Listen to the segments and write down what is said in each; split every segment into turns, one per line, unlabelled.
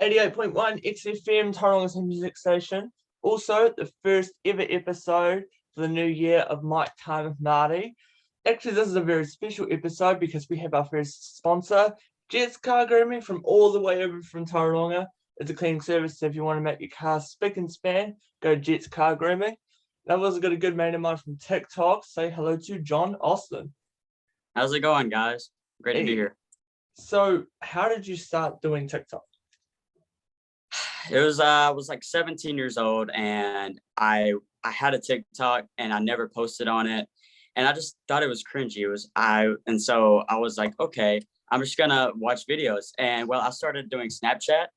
88.1 XFM, Tauranga Music Station. Also, the first ever episode for the new year of Mic Time with Marty. Actually, this is a very special episode because we have our first sponsor, Jets Car Grooming, from all the way over from Tauranga. It's a cleaning service, so if you want to make your car spick and span, go to Jets Car Grooming. I've also got a good mate of mine from TikTok. Say hello to John Austin.
How's it going, guys? Great to be here.
So, how did you start doing TikTok?
It was I was like 17 years old, and I had a TikTok, and I never posted on it, and I just thought it was cringy. So I was like, okay, I'm just gonna watch videos, and I started doing Snapchat,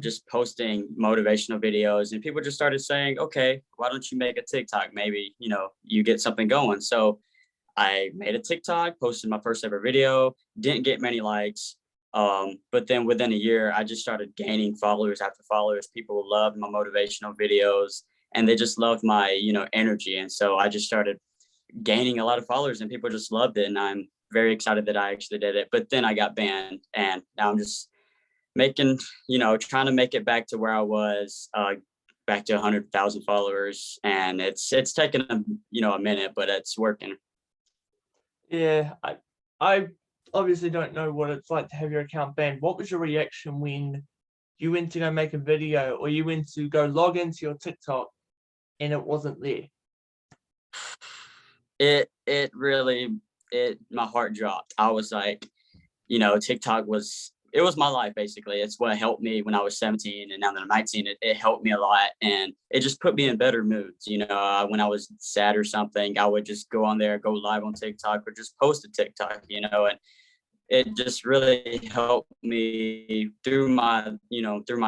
just posting motivational videos, and people just started saying, okay, why don't you make a TikTok? Maybe you get something going. So I made a TikTok, posted my first ever video, didn't get many likes. But then within a year, I just started gaining followers after followers. People loved my motivational videos, and they just loved my, energy. And so I just started gaining a lot of followers, and people just loved it. And I'm very excited that I actually did it. But then I got banned, and now I'm just trying to make it back to where I was, back to 100,000 followers. And it's taken a minute, but it's working.
Yeah, I obviously don't know what it's like to have your account banned. What was your reaction when you went to go make a video, or you went to go log into your TikTok and it wasn't there?
My heart dropped. I was like, TikTok was my life, basically. It's what helped me when I was 17, and now that I'm 19, it helped me a lot, and it just put me in better moods. When I was sad or something, I would just go on there, go live on TikTok, or just post a TikTok, and it just really helped me through my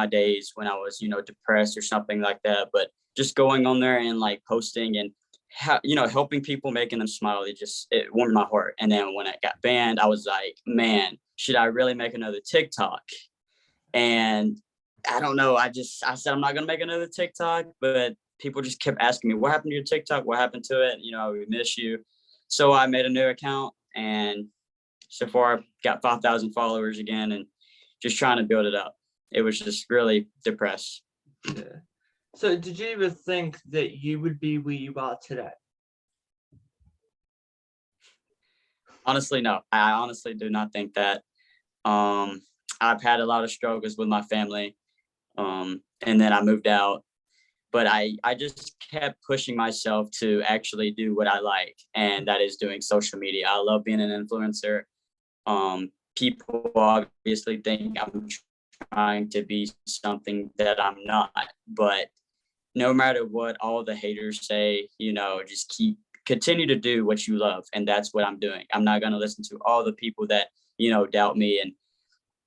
days when I was, depressed or something like that. But just going on there and like posting and helping people, making them smile, it warmed my heart. And then when it got banned, I was like, man, should I really make another TikTok? And I don't know. I said, I'm not going to make another TikTok, but people just kept asking me, what happened to your TikTok? What happened to it? We miss you. So I made a new account, and so far I've got 5,000 followers again, and just trying to build it up. It was just really depressed.
Yeah. So did you ever think that you would be where you are today?
Honestly, no. I honestly do not think that. I've had a lot of struggles with my family, and then I moved out. But I just kept pushing myself to actually do what I like, and that is doing social media. I love being an influencer. People obviously think I'm trying to be something that I'm not, but no matter what all the haters say, just continue to do what you love. And that's what I'm doing. I'm not going to listen to all the people that, doubt me. And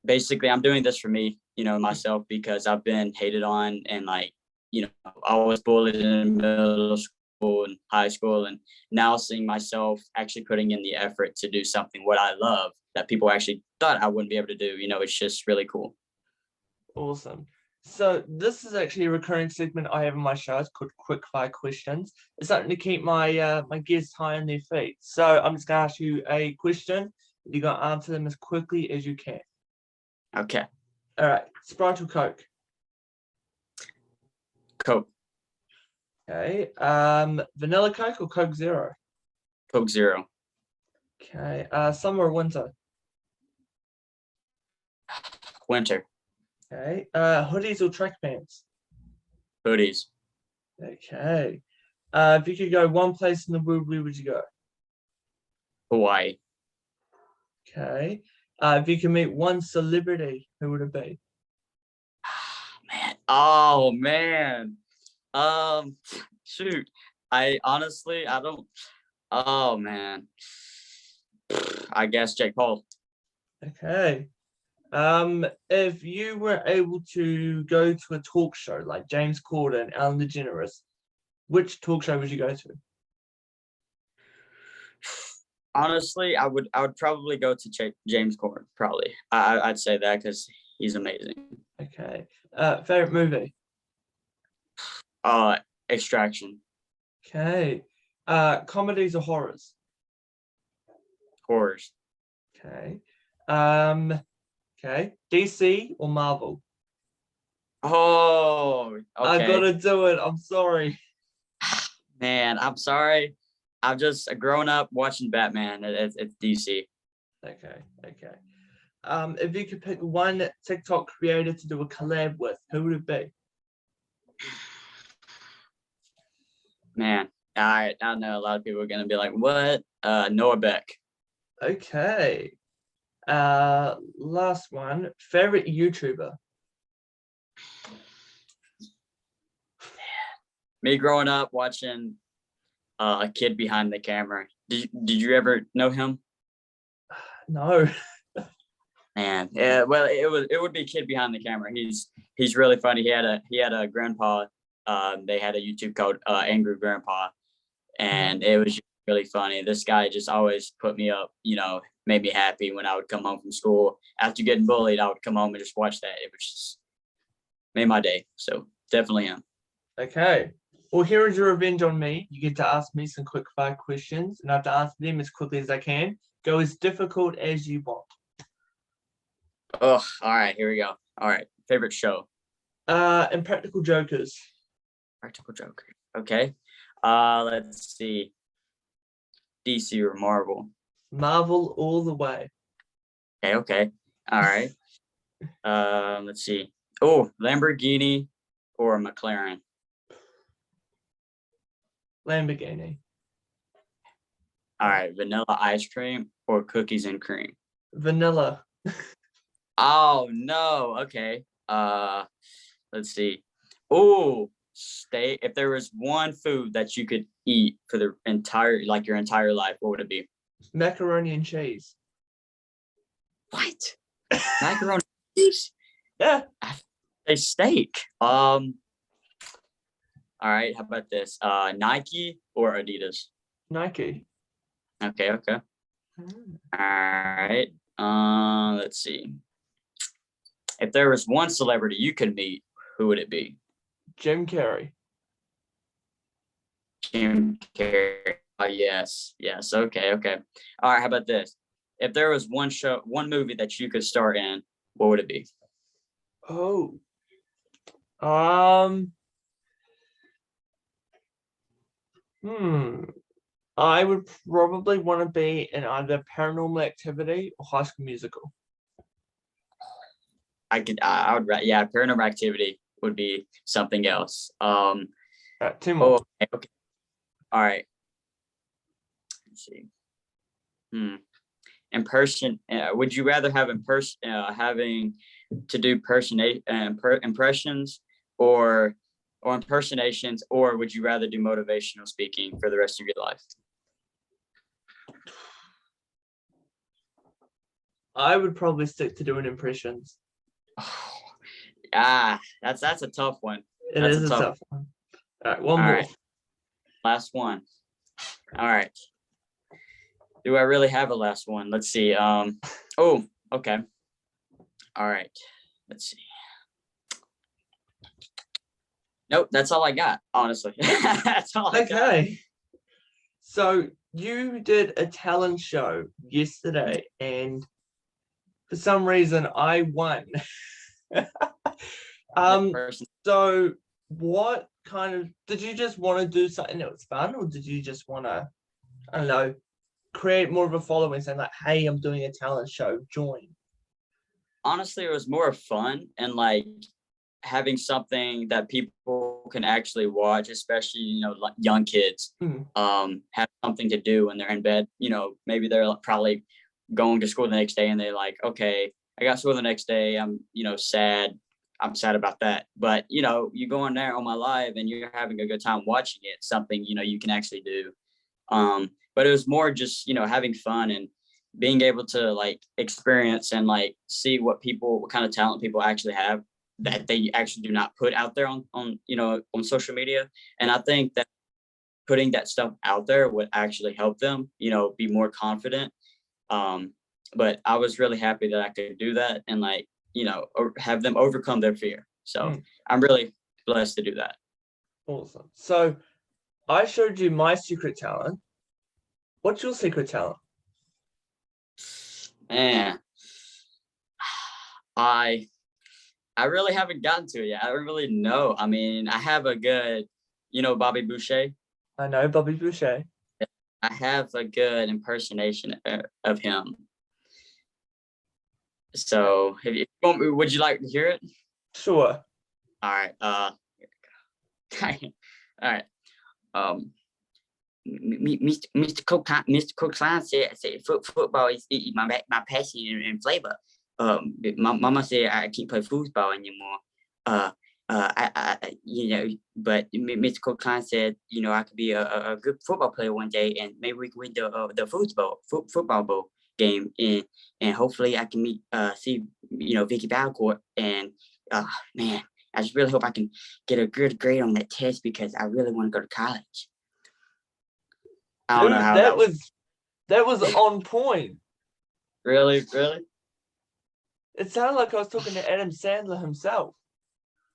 basically I'm doing this for me, myself, because I've been hated on, and I was bullied in middle school and high school, and now seeing myself actually putting in the effort to do something what I love that people actually thought I wouldn't be able to do, it's just really cool.
Awesome. So this is actually a recurring segment I have on my show. It's called Quick Fire Questions. It's something to keep my my guests high on their feet. So I'm just gonna ask you a question. You gotta answer them as quickly as you can.
Okay.
All right. Sprite or Coke?
Coke.
Okay. Vanilla Coke or Coke Zero?
Coke Zero.
Okay. Summer or winter?
Winter.
Okay. Hoodies or track pants?
Hoodies.
Okay. If you could go one place in the world, where would you go?
Hawaii.
Okay. If you could meet one celebrity, who would it be?
Man. Oh man. Shoot. I don't. Oh man. I guess Jake Paul.
Okay. If you were able to go to a talk show like James Corden, Ellen DeGeneres, which talk show would you go to?
Honestly, I would probably go to James Corden. Probably, I'd say that because he's amazing.
Okay. Favorite movie?
Extraction.
Okay. Comedies or horrors?
Horrors.
Okay. Okay. DC or Marvel?
Oh,
I
okay.
gotta do it. I'm sorry.
Man, I'm sorry. I've just grown up watching Batman. It's DC.
Okay, okay. If you could pick one TikTok creator to do a collab with, who would it be?
Man, I know a lot of people are gonna be like, "What?" Noah Beck.
Okay. Last one. Favorite YouTuber?
Me growing up watching a kid behind the camera. Did you ever know him?
No.
Man, yeah. Well, it would be kid behind the camera. He's really funny. He had a grandpa. They had a YouTube called Angry Grandpa, and it was just really funny. This guy just always put me up. Made me happy when I would come home from school after getting bullied. I would come home and just watch that. It was just made my day. So definitely him.
Okay. Well, here is your revenge on me. You get to ask me some quick fire questions, and I have to answer them as quickly as I can. Go as difficult as you want.
Oh, all right. Here we go. All right. Favorite show.
Impractical Jokers.
Practical Joker. Okay. Let's see. DC or Marvel.
Marvel all the way.
Okay. Okay. All right. Let's see. Oh, Lamborghini or McLaren.
Lamborghini.
All right. Vanilla ice cream or cookies and cream.
Vanilla.
Oh no. Okay. Let's see. Oh, steak. If there was one food that you could eat for the entire, like your entire life, what would it be?
Macaroni and cheese.
What? Macaroni and cheese?
Yeah.
A steak. All right. How about this? Nike or Adidas?
Nike.
Okay. Okay.
Mm.
All right. Let's see. If there was one celebrity you could meet, who would it be?
Jim Carrey.
Jim Carrey. Yes. Yes. Okay. Okay. All right. How about this? If there was one movie that you could star in, what would it be?
Oh. Um. Hmm. I would probably want to be in either Paranormal Activity or High School Musical.
I would. Yeah. Paranormal Activity would be something else.
Two more.
Oh. Okay. Okay. All right. Let's see. Hmm. In person, would you rather have having to do impressions or impersonations, or would you rather do motivational speaking for the rest of your life?
I would probably stick to doing impressions.
That's a tough one.
It
That's
is
a
a
tough.
tough one. All right, one
All
more.
right, last one. All right. Do I really have a last one? Let's see. Oh, okay. All right. Let's see. Nope, that's all I got, honestly. That's all I got.
Okay. So you did a talent show yesterday, and for some reason I won.
Person.
So what kind of did you just want to do something that was fun, or did you just want to, I don't know, create more of a following saying like, hey, I'm doing a talent show, join?
Honestly, it was more fun and like having something that people can actually watch, especially like young kids,
Mm.
have something to do when they're in bed. Maybe they're probably going to school the next day and they're like, okay, I got school the next day. I'm sad. I'm sad about that. But you go on there on my live and you're having a good time watching it. Something you can actually do. But it was more just having fun and being able to like experience and like see what kind of talent people actually have that they actually do not put out there on social media. And I think that putting that stuff out there would actually help them be more confident. But I was really happy that I could do that and like have them overcome their fear. So I'm really blessed to do that.
Awesome. So I showed you my secret talent. What's your secret talent?
And I I really haven't gotten to it yet. I don't really know. I mean, I have a good, Bobby Boucher.
I know Bobby Boucher.
I have a good impersonation of him. So, would you like to hear it?
Sure.
All right. All right. Um, Mr. Cookline said football is my passion and flavor. My mama said I can't play football anymore. But Mr. Cookline said, I could be a good football player one day, and maybe we can win the football bowl game, and hopefully I can see Vicky Valcourt, and man, I just really hope I can get a good grade on that test because I really want to go to college. I don't know how
that was on point.
Really?
It sounded like I was talking to Adam Sandler himself.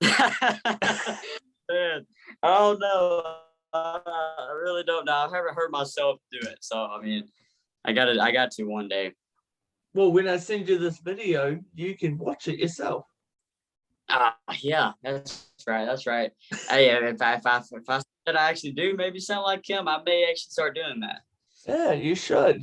Man, I don't know. I really don't know. I've never heard myself do it. So I mean, I got to one day.
Well, when I send you this video, you can watch it yourself.
Yeah, that's right. Hey, if I said I actually do maybe sound like him, I may actually start doing that.
Yeah, you should.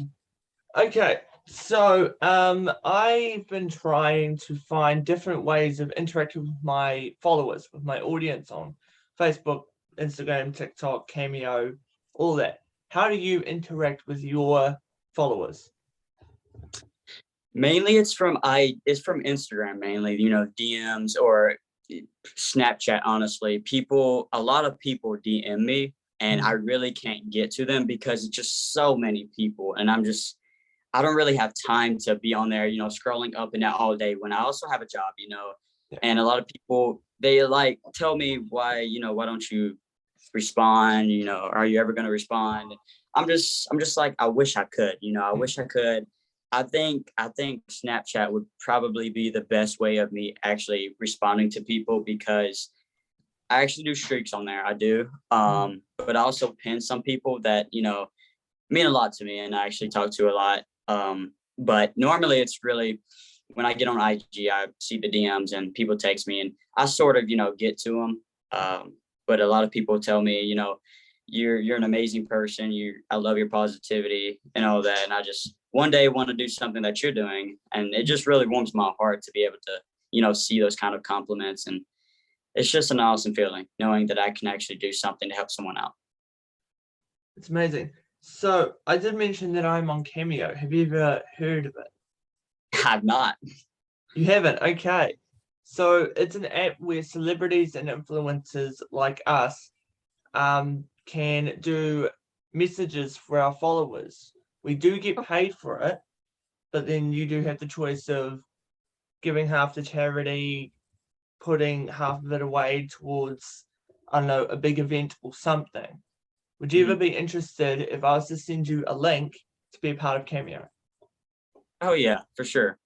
Okay, so I've been trying to find different ways of interacting with my followers, with my audience on Facebook, Instagram, TikTok, Cameo, all that. How do you interact with your followers?
Mainly it's from Instagram mainly, DMs or Snapchat. Honestly, a lot of people DM me, and I really can't get to them because it's just so many people, and I don't really have time to be on there, scrolling up and down all day when I also have a job, and a lot of people, they like tell me why don't you respond, are you ever going to respond? I'm just like, I wish I could, I wish I could. I think Snapchat would probably be the best way of me actually responding to people because I actually do streaks on there. I do. But I also pin some people that, mean a lot to me and I actually talk to a lot. But normally it's really when I get on IG, I see the DMs and people text me and I sort of, get to them. But a lot of people tell me, you're an amazing person. I love your positivity and all that. And I just one day want to do something that you're doing. And it just really warms my heart to be able to, see those kind of compliments. And it's just an awesome feeling knowing that I can actually do something to help someone out.
It's amazing. So I did mention that I'm on Cameo. Have you ever heard of it?
I've not.
You haven't? Okay. So it's an app where celebrities and influencers like us can do messages for our followers. We do get paid for it, but then you do have the choice of giving half to charity, putting half of it away towards, I don't know, a big event or something. Would you ever be interested if I was to send you a link to be a part of Cameo?
Oh yeah, for sure.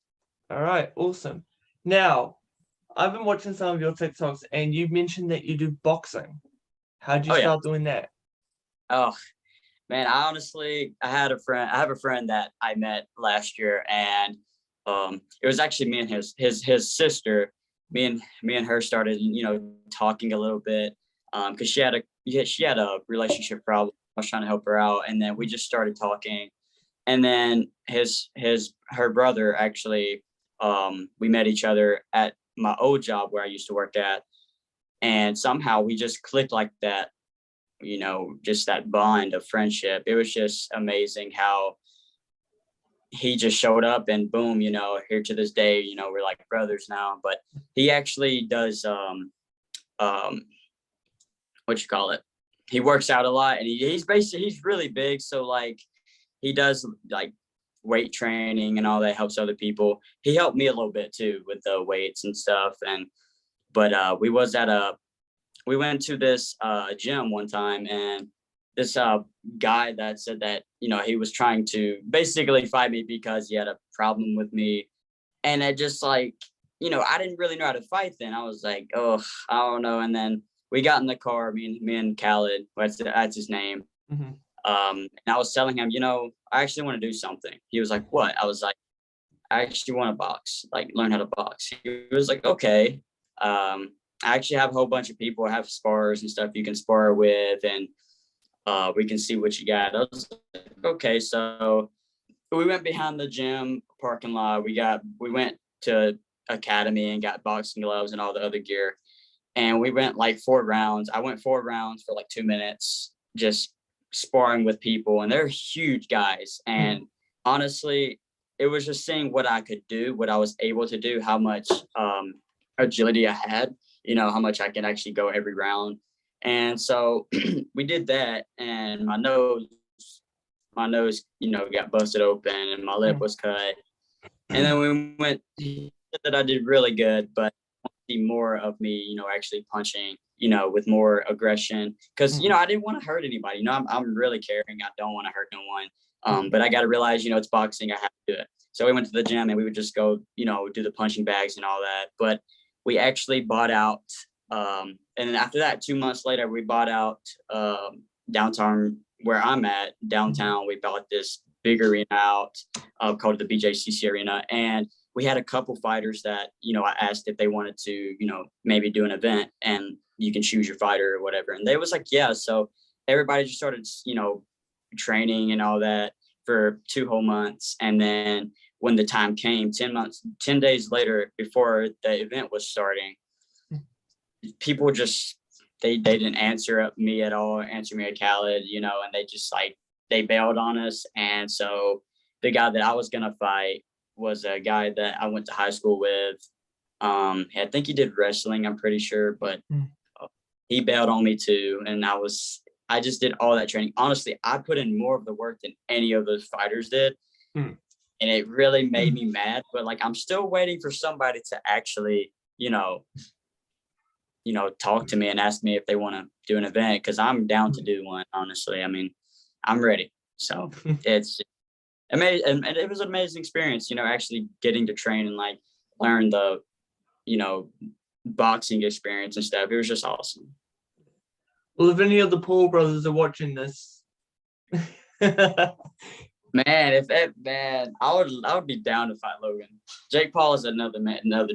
All right, awesome. Now, I've been watching some of your TikToks and you mentioned that you do boxing. How did you start doing that?
Oh, man, I have a friend that I met last year, and it was actually me and his sister. Me and her started, talking a little bit, because she had a relationship problem. I was trying to help her out, and then we just started talking. And then her brother actually, we met each other at my old job where I used to work at, and somehow we just clicked like that. Just that bond of friendship. It was just amazing how he just showed up and boom, here to this day, we're like brothers now. But he actually does what you call it? He works out a lot and he's really big. So like he does like weight training and all that, helps other people. He helped me a little bit too with the weights and stuff. But we went to this gym one time, and this guy that said that, he was trying to basically fight me because he had a problem with me. And I just like, I didn't really know how to fight then. I was like, oh, I don't know. And then we got in the car, me and Khaled, that's his name.
Mm-hmm.
And I was telling him, I actually want to do something. He was like, what? I was like, I actually want to box, like learn how to box. He was like, okay. I actually have a whole bunch of people have spars and stuff you can spar with, and we can see what you got. I was like, okay, so we went behind the gym parking lot. We went to academy and got boxing gloves and all the other gear. And we went like 4 rounds. I went 4 rounds for like 2 minutes, just sparring with people, and they're huge guys. And honestly, it was just seeing what I could do, what I was able to do, how much agility I had, how much I can actually go every round. And so we did that, and my nose, got busted open, and my lip was cut. And then we went, he said that I did really good, but see more of me, actually punching, with more aggression. Cause, I didn't want to hurt anybody. I'm really caring. I don't want to hurt no one. But I got to realize, it's boxing. I have to do it. So we went to the gym and we would just go, do the punching bags and all that. But we actually bought out, and then after that, 2 months later, we bought out downtown where I'm at, downtown. We bought this big arena out called the BJCC Arena. And we had a couple fighters that, I asked if they wanted to, maybe do an event and you can choose your fighter or whatever. And they was like, yeah. So everybody just started, training and all that for 2 whole months. And then when the time came, 10 days later, before the event was starting, people just, they didn't answer me at Khaled, and they just they bailed on us. And so the guy that I was going to fight was a guy that I went to high school with. I think he did wrestling, I'm pretty sure, but he bailed on me too. And I just did all that training. Honestly, I put in more of the work than any of those fighters did. And it really made me mad, but I'm still waiting for somebody to actually, talk to me and ask me if they want to do an event. Cause I'm down to do one, honestly. I mean, I'm ready. So it's amazing. And it was an amazing experience, actually getting to train and learn the, boxing experience and stuff. It was just awesome.
Well, if any of the Paul brothers are watching this,
man, if that man, I would be down to fight Logan. Jake Paul is another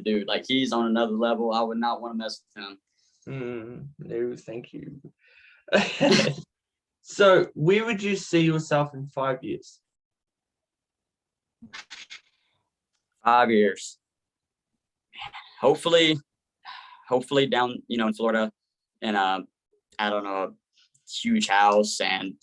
dude. He's on another level. I would not want to mess with him.
No, thank you. So, where would you see yourself in 5 years?
5 years. Hopefully down, in Florida, in I don't know, a huge house and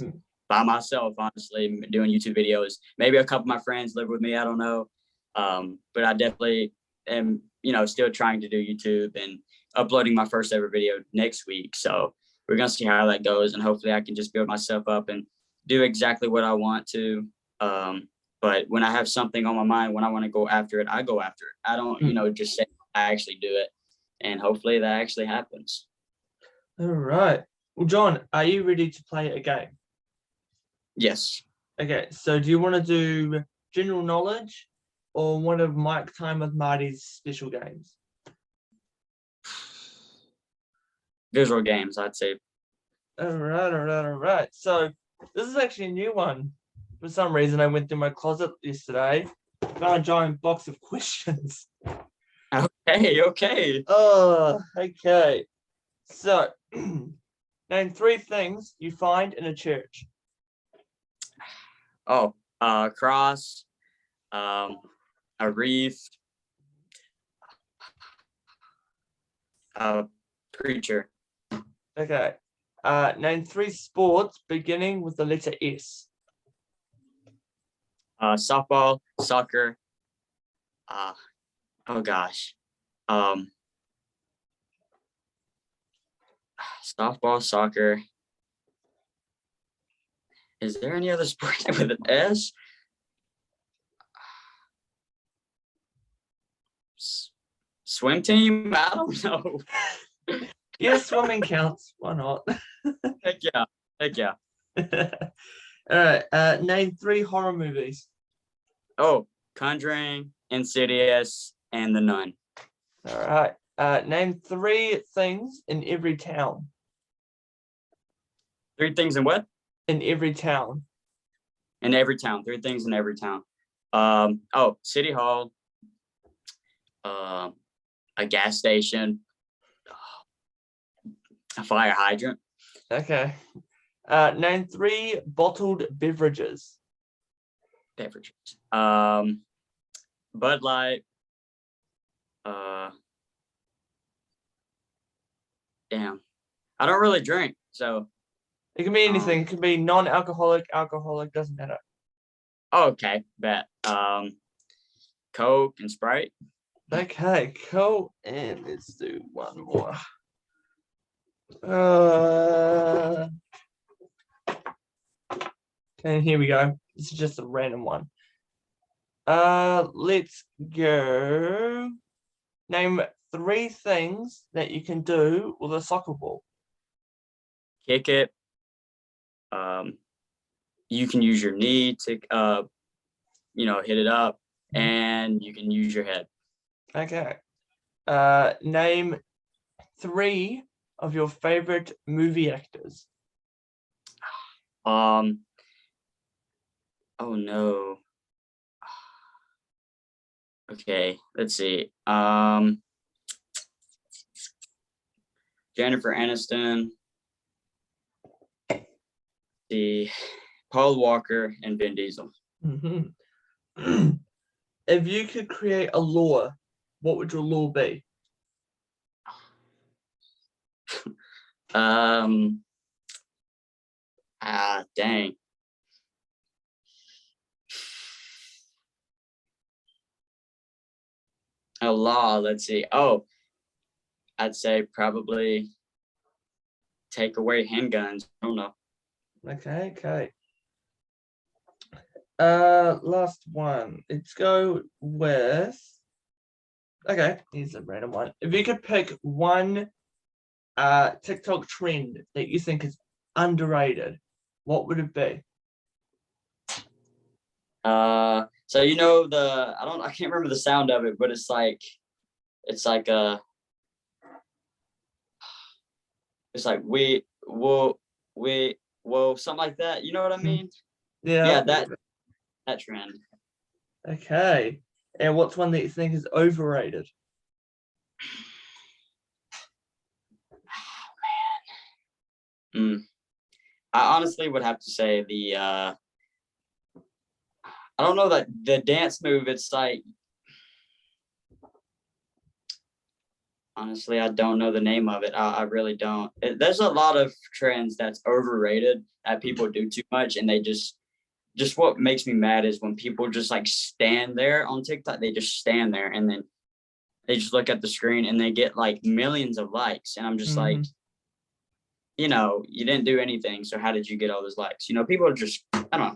by myself, honestly, doing YouTube videos. Maybe a couple of my friends live with me. I don't know. But I definitely am, still trying to do YouTube and uploading my first ever video next week. So we're going to see how that goes. And hopefully I can just build myself up and do exactly what I want to. But when I have something on my mind, when I want to go after it, I go after it. I don't, just say I actually do it. And hopefully that actually happens.
All right. Well, John, are you ready to play a game?
Yes.
Okay, so do you want to do general knowledge or one of Mike Time with Marty's special games?
Visual games, I'd say.
All right. So this is actually a new one. For some reason, I went through my closet yesterday, found a giant box of questions.
Okay.
Oh, okay. So, name 3 things you find in a church.
Cross, a wreath, a preacher.
Okay. Name 3 sports beginning with the letter S.
Softball, soccer. Oh gosh. Softball, soccer. Is there any other sport with an S? Swim team? I don't know.
Yeah, swimming counts. Why not?
Heck yeah.
All right. Name 3 horror movies.
Oh, Conjuring, Insidious, and The Nun.
All right. Name 3 things in every town.
3 things in what?
In every town.
In every town. 3 things in every town. City hall, a gas station, A fire hydrant.
Okay. Name 3 bottled beverages.
Beverages. Bud Light. Damn. I don't really drink, so.
It can be anything. It can be non-alcoholic, alcoholic, doesn't matter.
Okay, bet. Coke and Sprite.
Okay, cool. And let's do one more. Okay, here we go. This is just a random one. Let's go. Name 3 things that you can do with a soccer ball.
Kick it. You can use your knee to hit it up, and you can use your head.
Okay. Name 3 of your favorite movie actors.
Oh no. Okay, let's see. Jennifer Aniston, Paul Walker, and Vin Diesel.
Mm-hmm. If you could create a law, what would your law be?
Dang. A law, let's see. Oh, I'd say probably take away handguns. I don't know.
Okay. Last one. Let's go with. Okay, here's a random one. If you could pick one TikTok trend that you think is underrated, what would it be?
So I can't remember the sound of it, but it's like we whoa, something like that. You know what I mean?
Yeah.
That trend.
Okay. And what's one that you think is overrated?
I honestly would have to say I don't know, that the dance move. It's like, honestly, I don't know the name of it. I really don't. There's a lot of trends that's overrated that people do too much, and they just what makes me mad is when people just like stand there on TikTok. They just stand there and then they just look at the screen and they get like millions of likes, and I'm just like, you didn't do anything, so how did you get all those likes? People are just, I don't know.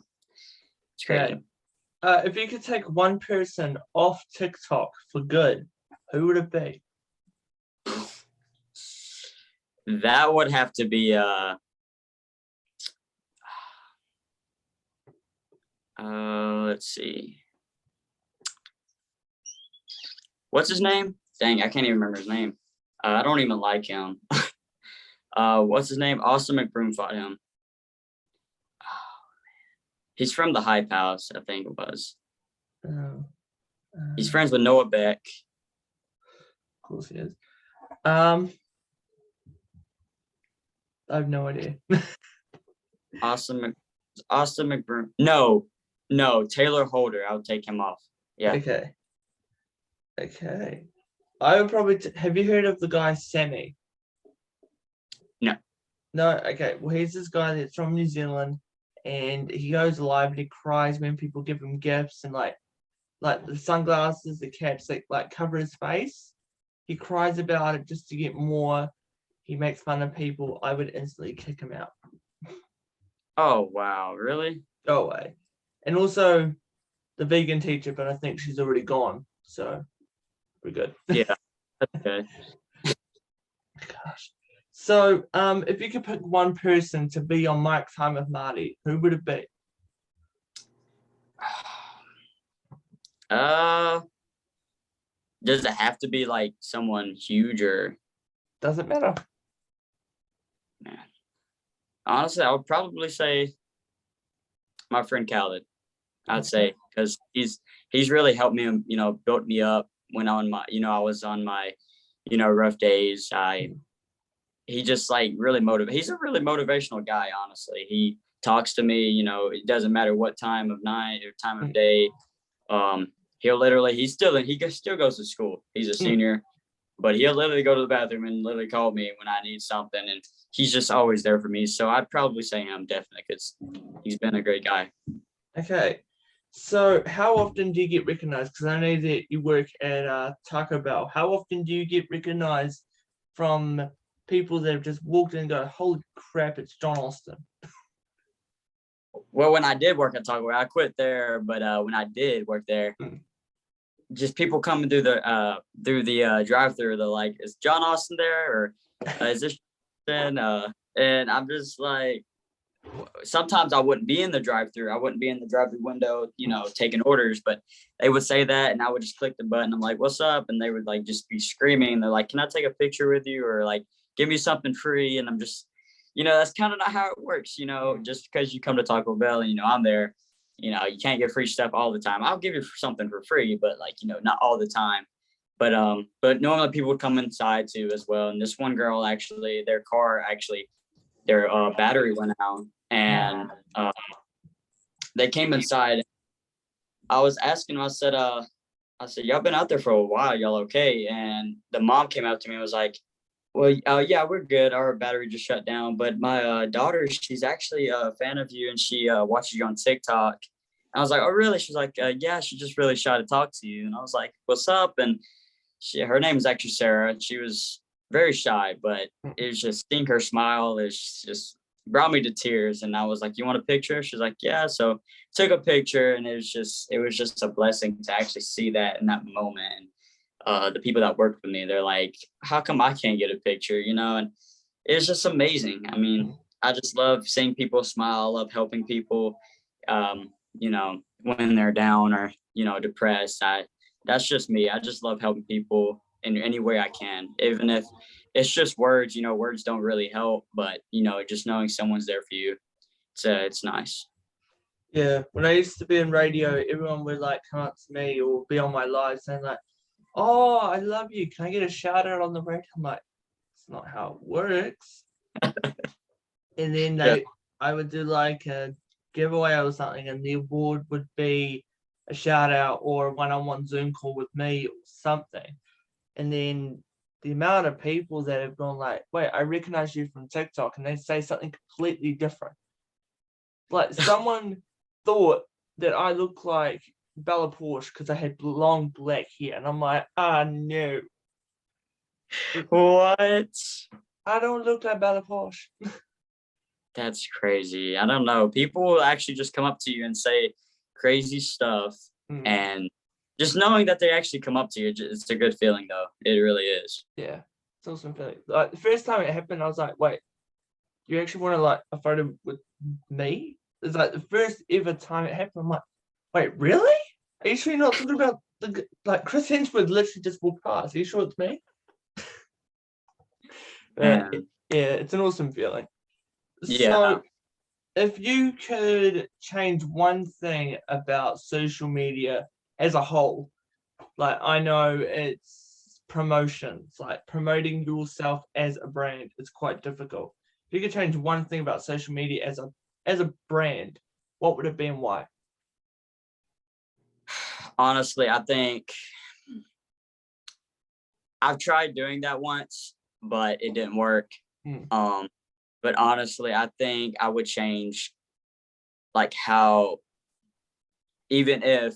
It's crazy.
Okay. If you could take one person off TikTok for good, who would it be?
That would have to be let's see. What's his name? Dang, I can't even remember his name. I don't even like him. What's his name? Austin McBroom fought him. He's from the Hype House, I think it was. He's friends with Noah Beck.
Of course he is. I have no idea.
Austin McBroom. No, Taylor Holder. I would take him off. Yeah.
Okay. I would probably. Have you heard of the guy Sammy?
No.
No. Okay. Well, he's this guy that's from New Zealand, and he goes live and he cries when people give him gifts and like the sunglasses, the caps that like cover his face. He cries about it just to get more. He makes fun of people. I would instantly kick him out.
Oh wow! Really?
Go away. And also the vegan teacher, but I think she's already gone, so we're good.
Yeah. Okay.
Gosh. So, if you could pick one person to be on Mike's Time with Marty, who would it be?
Does it have to be like someone huge or?
Doesn't matter.
Man. Honestly, I would probably say my friend Khaled. I'd say, because he's really helped me, built me up when I was on my, rough days. he just like really he's a really motivational guy, honestly. He talks to me, it doesn't matter what time of night or time of
Mm,
day. He'll literally, still goes to school. He's a
mm.
senior, but he'll literally go to the bathroom and literally call me when I need something. And he's just always there for me. So I'd probably say him definitely because he's been a great guy.
Okay. So how often do you get recognized? Because I know that you work at Taco Bell. How often do you get recognized from people that have just walked in and go, holy crap, it's John Austin?
Well, when I did work at Taco Bell, I quit there, but when I did work there,
Mm.
just people coming through the drive-through, they're like, "Is John Austin there?" Or "Is this?" And I'm just like, sometimes I wouldn't be in the drive-through. I wouldn't be in the drive-through window, taking orders, but they would say that, and I would just click the button. I'm like, "What's up?" And they would like just be screaming. They're like, "Can I take a picture with you?" Or like, "Give me something free." And I'm just, that's kind of not how it works. Just because you come to Taco Bell and I'm there, you can't get free stuff all the time. I'll give you something for free, but like, not all the time. But normally people would come inside too as well. And this one girl actually, their battery went out, and they came inside. I was asking them, I said, "Y'all been out there for a while, y'all okay?" And the mom came up to me and was like, "Well, yeah, we're good. Our battery just shut down. But my daughter, she's actually a fan of you, and she watches you on TikTok." And I was like, "Oh, really?" She's like, "Yeah, she's just really shy to talk to you." And I was like, "What's up?" And her name is actually Sarah. She was very shy, but it was just seeing her smile is just brought me to tears. And I was like, "You want a picture?" She's like, "Yeah." So took a picture, and it was just a blessing to actually see that in that moment. And the people that worked with me, they're like, "How come I can't get a picture?" And it's just amazing. I mean, I just love seeing people smile. I love helping people, when they're down or, depressed. That's just me. I just love helping people in any way I can, even if it's just words. Words don't really help, but just knowing someone's there for you, it's nice.
Yeah, when I used to be in radio, everyone would like come up to me or be on my live saying like, "Oh, I love you. Can I get a shout out on the radio?" I'm like, "It's not how it works." And then
Yeah.
I would do like a giveaway or something, and the award would be a shout out or a one-on-one Zoom call with me or something. And then the amount of people that have gone like, "Wait, I recognize you from TikTok," and they say something completely different. Like someone thought that I look like Bella Porsche because I had long black hair, and I'm like, no,
What?
I don't look like Bella Porsche.
That's crazy. I don't know. People will actually just come up to you and say crazy stuff.
Mm,
And just knowing that they actually come up to you, it's a good feeling, though. It really is.
yeah, it's awesome feeling. Like the first time it happened, I was like, "Wait, you actually want to like a photo with me?" It's like the first ever time it happened. I'm like, "Wait, really? Are you sure you're not talking about like Chris Hemsworth literally just walked past? Are you sure it's me?"
And
Yeah, it's an awesome feeling.
yeah,
So, if you could change one thing about social media as a whole, like I know it's promotions, like promoting yourself as a brand is quite difficult. If you could change one thing about social media as a brand, what would it be and why?
honestly, I think I've tried doing that once, but it didn't work.
Mm,
Um, but honestly, I think I would change like how, even if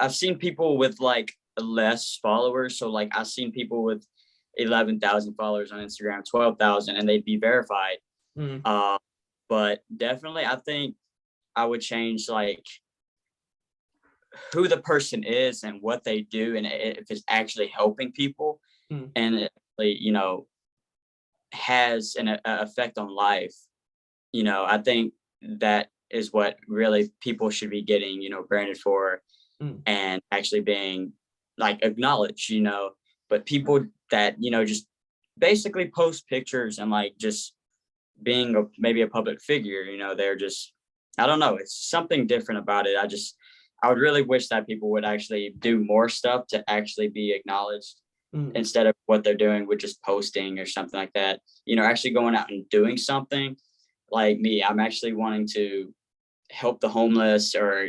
I've seen people with like less followers. So like I've seen people with 11,000 followers on Instagram, 12,000, and they'd be verified.
mm,
Uh, but definitely, I think I would change like who the person is and what they do, and if it's actually helping people,
mm,
and it really, has an effect on life. I think that is what really people should be getting, branded for,
mm,
and actually being like acknowledged. But people that just basically post pictures and like just being maybe a public figure, they're just, I don't know, it's something different about it. I would really wish that people would actually do more stuff to actually be acknowledged, instead of what they're doing with just posting or something like that. Actually going out and doing something. Like me, I'm actually wanting to help the homeless, or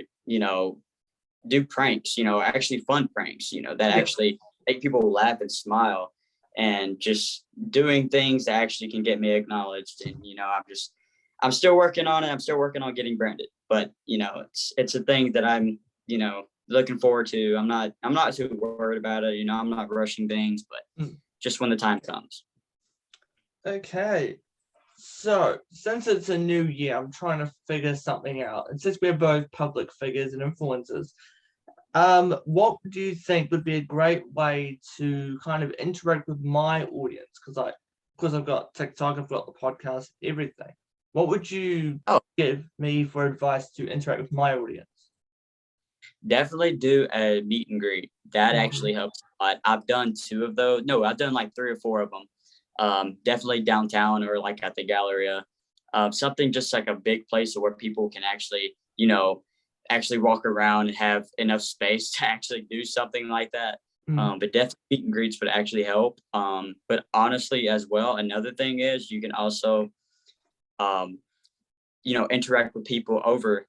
do pranks, actually fun pranks, that actually make people laugh and smile, and just doing things that actually can get me acknowledged. And I'm still working on it. I'm still working on getting branded, but it's a thing that I'm looking forward to. I'm not too worried about it. I'm not rushing things, but just when the time comes.
Okay. So, since it's a new year, I'm trying to figure something out. And since we're both public figures and influencers, what do you think would be a great way to kind of interact with my audience? Because I've got TikTok, I've got the podcast, everything. What would you give me for advice to interact with my audience?
Definitely do a meet and greet. That actually helps a lot. I've done 2 of those. No, I've done like 3 or 4 of them. Definitely downtown or like at the Galleria. Something just like a big place where people can actually, actually walk around and have enough space to actually do something like that. But definitely meet and greets would actually help. But honestly, as well, another thing is you can also, interact with people over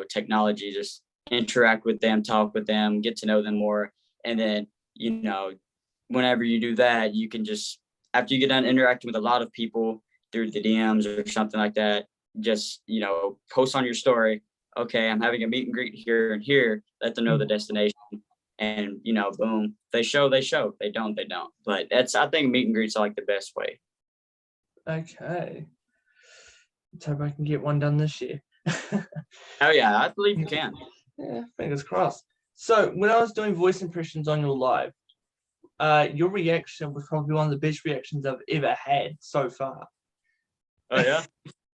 technology. Just interact with them, talk with them, get to know them more. And then, whenever you do that, you can just, after you get done interacting with a lot of people through the DMs or something like that, just, post on your story, okay, I'm having a meet and greet here and here, let them know the destination. And, boom, they show, they don't. But I think meet and greets are like the best way.
Okay. Let's hope I can get one done this year.
Oh yeah, I believe you can.
Yeah, fingers crossed. So when I was doing voice impressions on your live, your reaction was probably one of the best reactions I've ever had so far.
Oh yeah?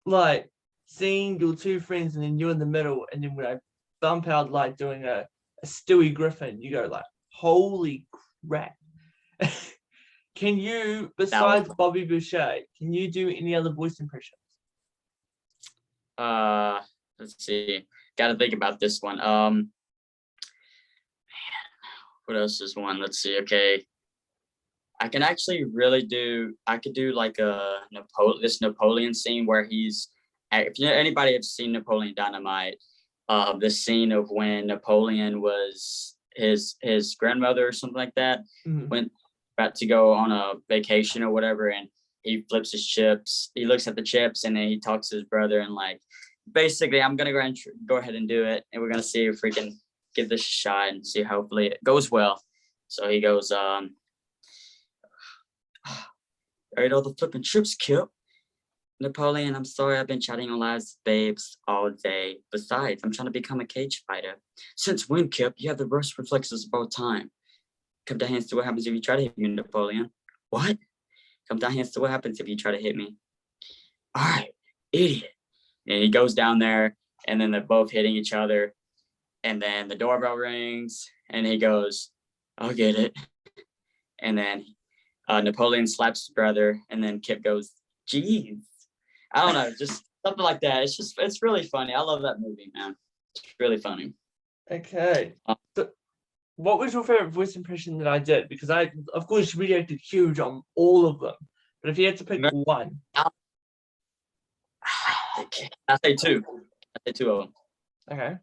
Like seeing your 2 friends and then you in the middle, and then when I bump out like doing a Stewie Griffin, you go like, holy crap. Can you, besides Bobby Boucher, can you do any other voice impressions?
Let's see. Gotta think about this one. Man, what else is one? Let's see. Okay. I can actually I could do like this Napoleon scene where he's, if anybody has seen Napoleon Dynamite, the scene of when Napoleon was his grandmother or something like that, went about to go on a vacation or whatever, and he flips his chips. He looks at the chips and then he talks to his brother and like, basically, I'm gonna go ahead and do it, and we're gonna see if we can give this a shot and see hopefully it goes well. So he goes, I ate all the flipping chips, Kip. Napoleon, I'm sorry I've been chatting on lives babes all day. Besides, I'm trying to become a cage fighter. Since when, Kip? You have the worst reflexes of all time. Come down here and see what happens if you try to hit me, Napoleon. What? Come down here and see what happens if you try to hit me. All right, idiot. And he goes down there, and then they're both hitting each other. And then the doorbell rings, and he goes, I'll get it. And then Napoleon slaps his brother, and then Kip goes, geez. I don't know, just something like that. It's really funny. I love that movie, man. It's really funny.
Okay. So what was your favorite voice impression that I did? Because I, of course, reacted huge on all of them. But if you had to pick one.
I'll say 2. I'll say 2 of them.
Okay.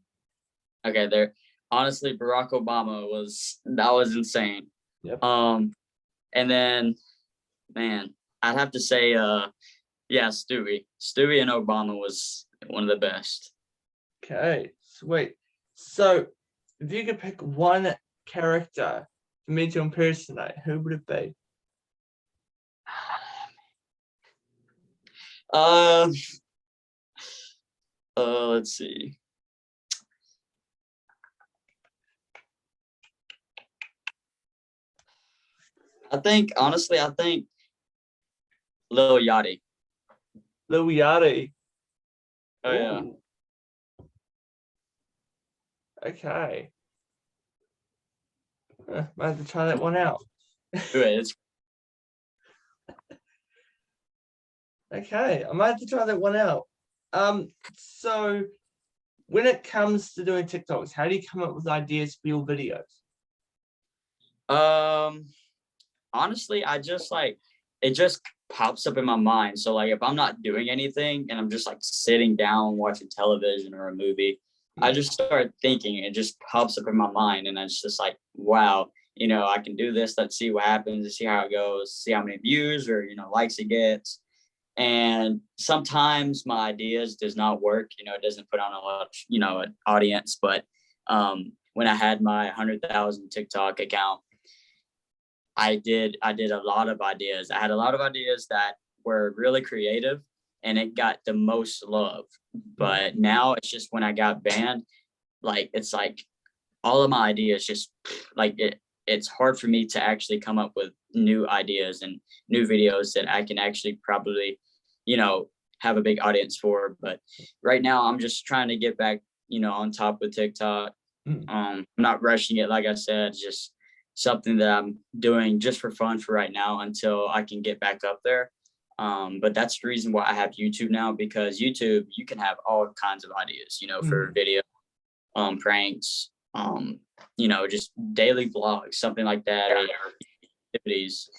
Okay, there. Honestly, Barack Obama was insane.
Yep.
And then, man, I'd have to say, Stewie. Stewie and Obama was one of the best.
Okay, sweet. So, if you could pick one character for me to impersonate, who would it be?
Let's see. I think Lil Yachty.
Lil Yachty.
Oh yeah.
Okay. Might have to try that one out. Okay, I might have to try that one out. So when it comes to doing TikToks, how do you come up with ideas for your videos?
Um, Honestly, I just like it just pops up in my mind. So like if I'm not doing anything and I'm just like sitting down watching television or a movie, I just start thinking. It just pops up in my mind, and it's just like, wow, I can do this. Let's see what happens. Let's see how it goes. See how many views or likes it gets. And sometimes my ideas does not work. It doesn't put on a lot, an audience. But when I had my 100,000 TikTok account, I did a lot of ideas. I had a lot of ideas that were really creative, and it got the most love. But now it's just when I got banned, like it's like all of my ideas just like it's hard for me to actually come up with new ideas and new videos that I can actually probably, have a big audience for. But right now I'm just trying to get back, on top with TikTok. I'm not rushing it, like I said, just something that I'm doing just for fun for right now until I can get back up there. But that's the reason why I have YouTube now, because YouTube, you can have all kinds of ideas, for video, pranks, just daily vlogs, something like that, or activities.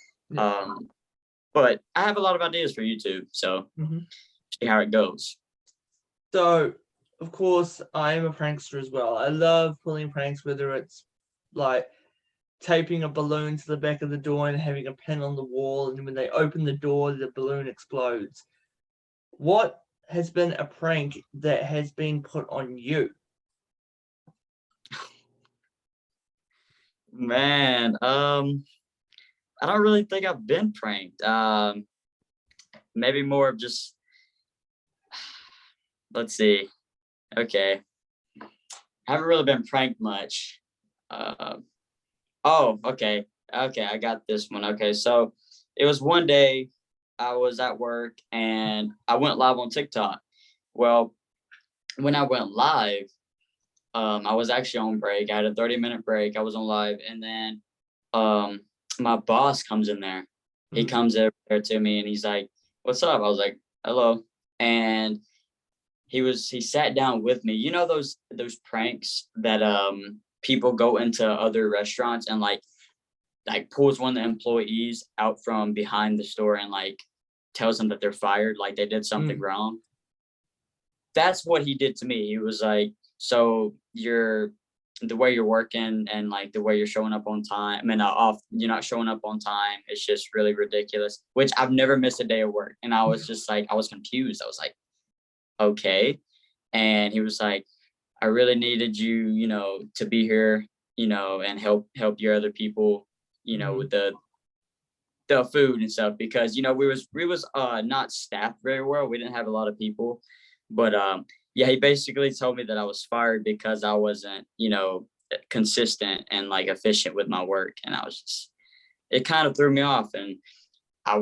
But I have a lot of ideas for YouTube, so see how it goes.
So, of course, I am a prankster as well. I love pulling pranks, whether it's like taping a balloon to the back of the door and having a pin on the wall, and when they open the door, the balloon explodes. What has been a prank that has been put on you?
Man, I don't really think I've been pranked. Maybe more of just, let's see. Okay. I haven't really been pranked much. Oh, okay. Okay, I got this one. Okay, so it was one day I was at work and I went live on TikTok. Well, when I went live, I was actually on break. I had a 30-minute break. I was on live, and then my boss comes in there. He comes over there to me and he's like, "What's up?" I was like, "Hello." And he sat down with me. You know those pranks that people go into other restaurants and like pulls one of the employees out from behind the store and like tells them that they're fired, like they did something wrong. That's what he did to me. He was like, "So the way you're working and like the way you're showing up on time, and you're not showing up on time. It's just really ridiculous." Which I've never missed a day of work, and I was just like, I was confused. I was like, okay. And he was like, "I really needed you, to be here, and help your other people, with the food and stuff, because we was not staffed very well. We didn't have a lot of people, but yeah, he basically told me that I was fired because I wasn't, consistent and like efficient with my work, and I was just, it kind of threw me off. And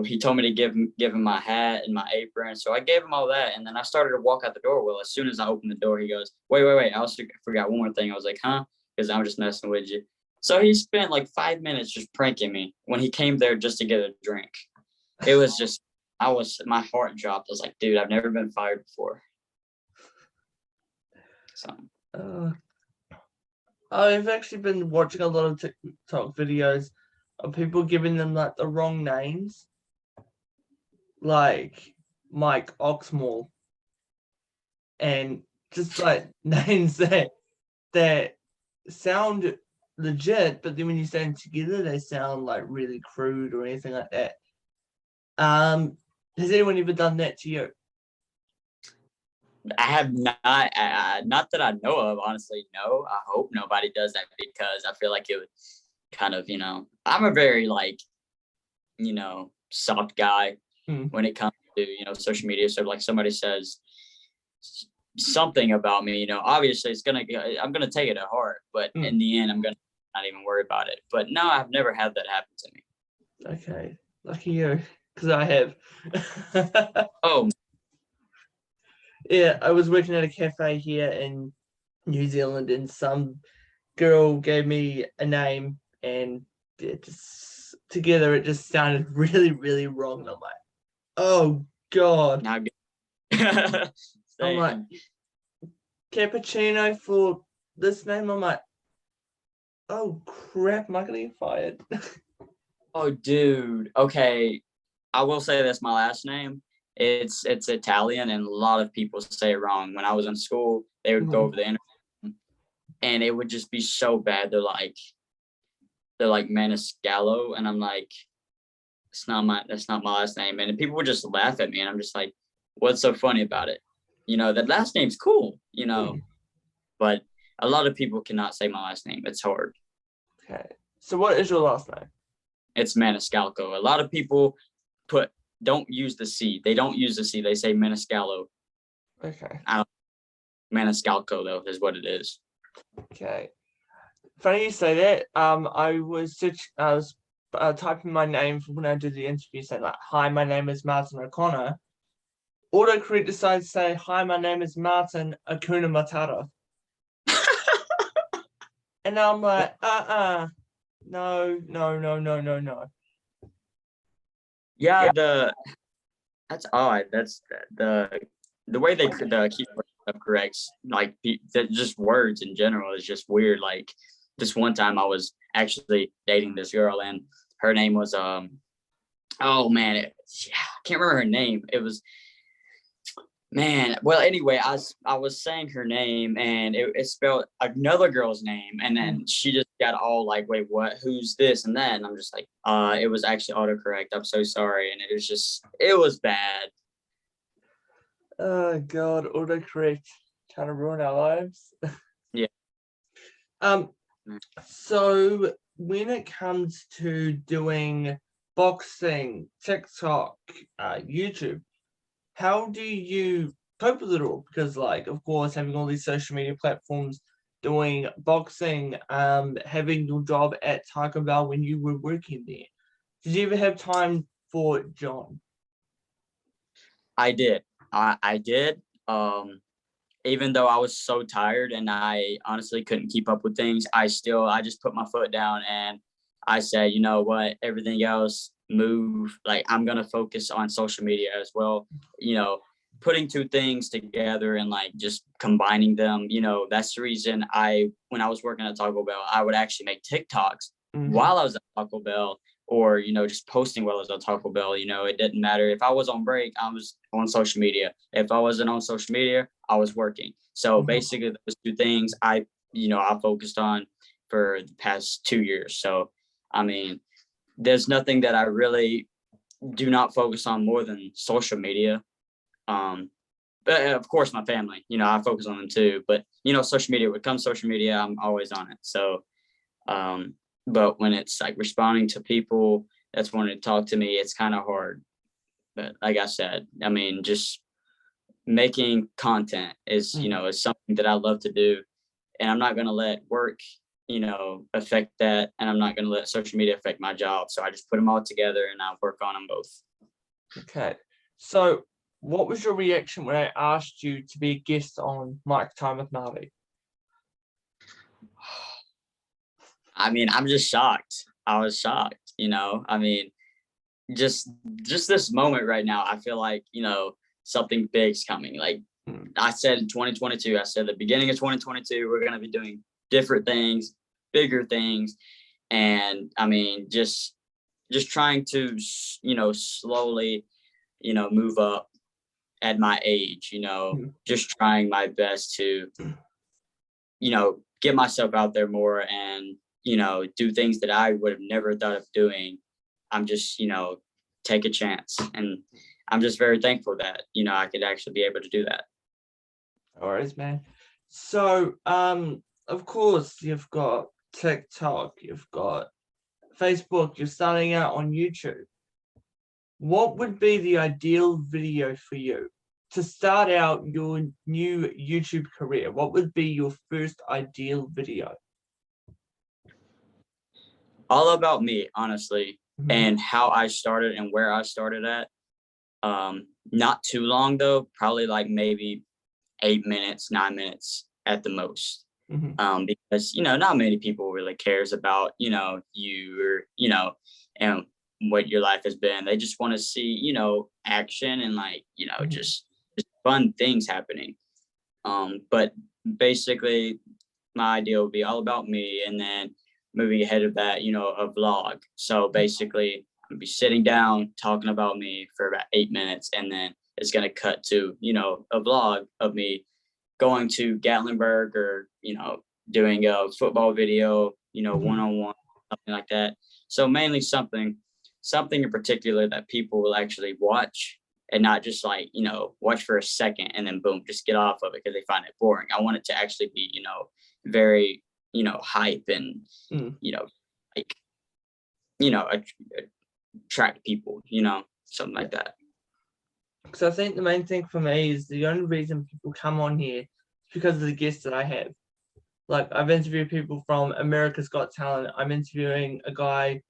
he told me to give him my hat and my apron. So I gave him all that. And then I started to walk out the door. Well, as soon as I opened the door, he goes, wait. I also forgot one more thing. I was like, huh? Because I'm just messing with you. So he spent like 5 minutes just pranking me when he came there just to get a drink. It was just, my heart dropped. I was like, dude, I've never been fired before. So.
I've actually been watching a lot of TikTok videos of people giving them like the wrong names, like Mike Oxmall, and just like names that sound legit, but then when you say them together, they sound like really crude or anything like that. Has anyone ever done that to you?
I have not that I know of, honestly. No, I hope nobody does that, because I feel like it would kind of, I'm a very like, soft guy when it comes to, social media. So like somebody says something about me, obviously I'm going to take it at heart, but in the end, I'm going to not even worry about it. But no, I've never had that happen to me.
Okay. Lucky you, because I have.
Oh,
yeah, I was working at a cafe here in New Zealand, and some girl gave me a name, and together it just sounded really, really wrong. I'm like, oh God.
not good.
I'm like, cappuccino for this name? I'm like, Oh crap, am I gonna get fired?
Oh, dude. Okay, I will say that's my last name. It's Italian, and a lot of people say it wrong. When I was in school, they would go
Mhm.
over the internet, and it would just be so bad. They're like Maniscalco, and I'm like, that's not my last name. And people would just laugh at me, and I'm just like, what's so funny about it? That last name's cool,
Hmm.
but a lot of people cannot say my last name. It's hard.
Okay. So what is your last name?
It's Maniscalco. A lot of people put don't use the C. They don't use the C. They say Maniscalco.
Okay.
Maniscalco though is what it is.
Okay. Funny you say that. I was typing my name for when I did the interview, saying like, "Hi, my name is Martin O'Connor." Autocorrect decides to say, "Hi, my name is Martin Akuna Matata," and I'm like, no, no, no, no, no, no.
Yeah, that's odd. That's the way the keyboard stuff corrects just words in general is just weird. Like this one time I was actually dating this girl and her name was oh man, I can't remember her name. It was Man, well, anyway, I was saying her name and it spelled another girl's name, and
Mm.
then she just got all like, "Wait, what? Who's this?" And that, and I'm just like, it was actually autocorrect. I'm so sorry." And it was bad.
Oh God, autocorrect trying to ruin our lives.
Yeah.
Um,
Mm.
so when it comes to doing boxing, TikTok, YouTube, how do you cope with it all? Because, like, of course, having all these social media platforms, doing boxing, having your job at Taco Bell when you were working there. Did you ever have time for John?
I did. I did. Even though I was so tired and I honestly couldn't keep up with things, I just put my foot down and I said, you know what, everything else move. Like I'm gonna focus on social media as well. You know, putting two things together and like just combining them. That's the reason when I was working at Taco Bell, I would actually make TikToks
Mm-hmm.
while I was at Taco Bell or just posting while I was at Taco Bell. It didn't matter if I was on break, I was on social media. If I wasn't on social media, I was working. So
Mm-hmm.
basically, those two things I focused on for the past 2 years. So I mean, there's nothing that I really do not focus on more than social media. Um, but of course, my family. I focus on them too. But social media. When it comes to social media, I'm always on it. So um, but when it's like responding to people that's wanting to talk to me, it's kind of hard. But like I said, I mean, just making content is something that I love to do, and I'm not going to let work affect that, and I'm not going to let social media affect my job. So I just put them all together and I work on them both.
Okay. So, what was your reaction when I asked you to be a guest on Mike Time with Marty?
I mean, I'm just shocked. I was shocked. I mean, just just this moment right now, I feel like something big's coming. Like
Mm.
I said in 2022, I said the beginning of 2022, we're gonna be doing different things, bigger things, and I mean, just trying to slowly move up at my age.
Mm.
Just trying my best to get myself out there more and do things that I would have never thought of doing. I'm just take a chance, and I'm just very thankful that I could actually be able to do that.
All right, man. So, of course, you've got TikTok, you've got Facebook, you're starting out on YouTube. What would be the ideal video for you to start out your new YouTube career? What would be your first ideal video?
All about me, honestly,
Mhm.
and how I started and where I started at. Not too long though, probably like maybe 8 minutes, 9 minutes at the most.
Mhm.
Because not many people really cares about you or and what your life has been. They just want to see action and like
Mhm.
just fun things happening. But basically, my idea would be all about me, and then moving ahead of that, a vlog. So basically, I'm gonna be sitting down talking about me for about 8 minutes, and then it's gonna cut to a vlog of me going to Gatlinburg, or doing a football video, one-on-one, something like that. So mainly something in particular that people will actually watch, and not just like, watch for a second and then boom, just get off of it because they find it boring. I want it to actually be, very, hype and, like, attract people, something like that.
Because I think the main thing for me is the only reason people come on here is because of the guests that I have. Like, I've interviewed people from America's Got Talent. I'm interviewing a guy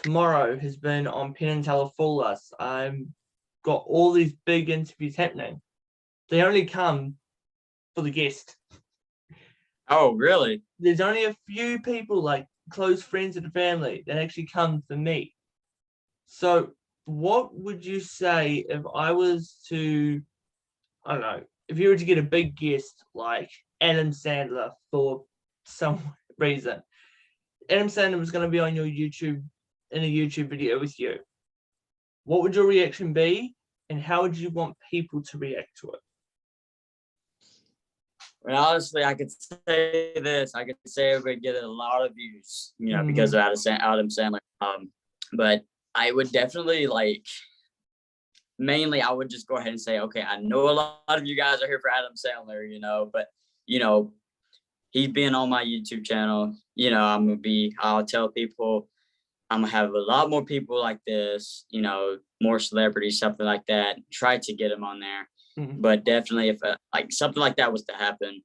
tomorrow who's been on Penn and Teller Fool Us. I've got all these big interviews happening. They only come for the guest.
Oh, really?
There's only a few people, like close friends of the family, that actually come for me. So what would you say if I was to, I don't know, if you were to get a big guest like Adam Sandler for some reason? Adam Sandler was going to be on your YouTube, in a YouTube video with you. What would your reaction be, and how would you want people to react to it?
Well, honestly, I could say this. I could say it would get a lot of views, because of Adam Sandler. But I would definitely mainly I would just go ahead and say, okay, I know a lot of you guys are here for Adam Sandler, but he's been on my YouTube channel. I'll tell people I'm gonna have a lot more people like this, more celebrities, something like that. Try to get him on there.
Mhm.
But definitely, if something like that was to happen,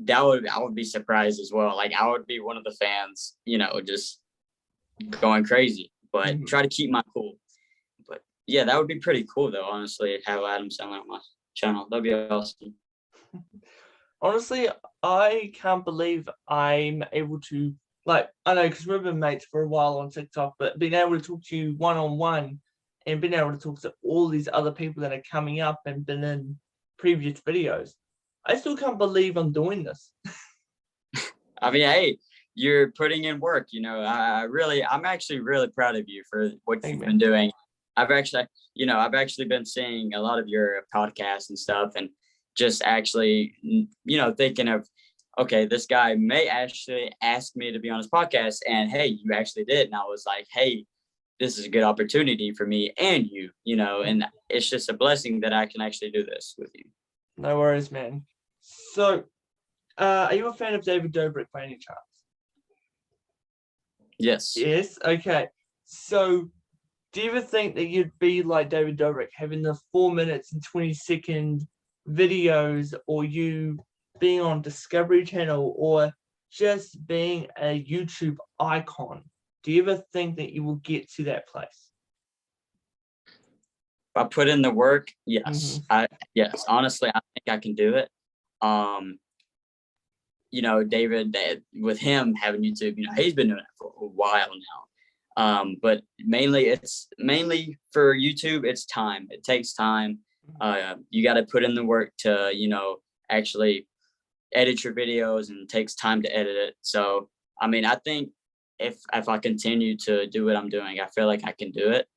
I would be surprised as well. Like, I would be one of the fans, just going crazy. But try to keep my cool. But yeah, that would be pretty cool though, honestly, to have Adam Sandler on my channel. That'd be awesome.
Honestly, I can't believe I'm able to, I know, because we've been mates for a while on TikTok, but being able to talk to you one-on-one and being able to talk to all these other people that are coming up and been in previous videos, I still can't believe I'm doing this.
I mean, hey, you're putting in work, I'm actually really proud of you for what you've been doing. I've actually been seeing a lot of your podcasts and stuff, and just actually, thinking of, okay, this guy may actually ask me to be on his podcast, and hey, you actually did. And I was like, hey, this is a good opportunity for me and you, and it's just a blessing that I can actually do this with you.
No worries, man. So, are you a fan of David Dobrik by any chance?
Yes.
Yes. Okay. So, do you ever think that you'd be like David Dobrik, having the 4 minutes and 20-second videos, or you being on Discovery Channel, or just being a YouTube icon? Do you ever think that you will get to that place?
If I put in the work, yes. Yes, honestly, I think I can do it. David, with him having YouTube, he's been doing it for a while now. But it's mainly for YouTube, it's time. It takes time. You got to put in the work to, actually edit your videos, and it takes time to edit it. So, I mean, I think if I continue to do what I'm doing, I feel like I can do it.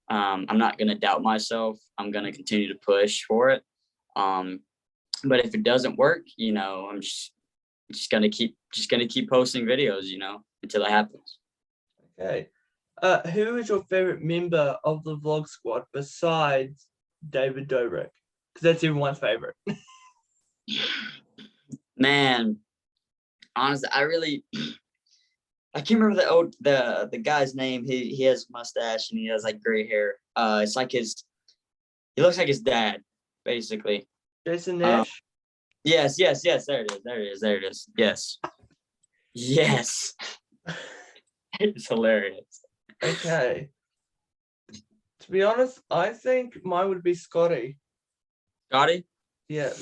I'm not going to doubt myself. I'm going to continue to push for it. But if it doesn't work, I'm just going to keep posting videos, until it happens.
Okay. Who is your favorite member of the Vlog Squad besides David Dobrik? Because that's everyone's favorite.
Man, honestly, I can't remember the guy's name. He has a mustache and he has gray hair. It's like he looks like his dad, basically.
Jason Nash?
Yes. There it is. Yes. It's hilarious.
Okay. To be honest, I think mine would be Scotty.
Scotty?
Yeah,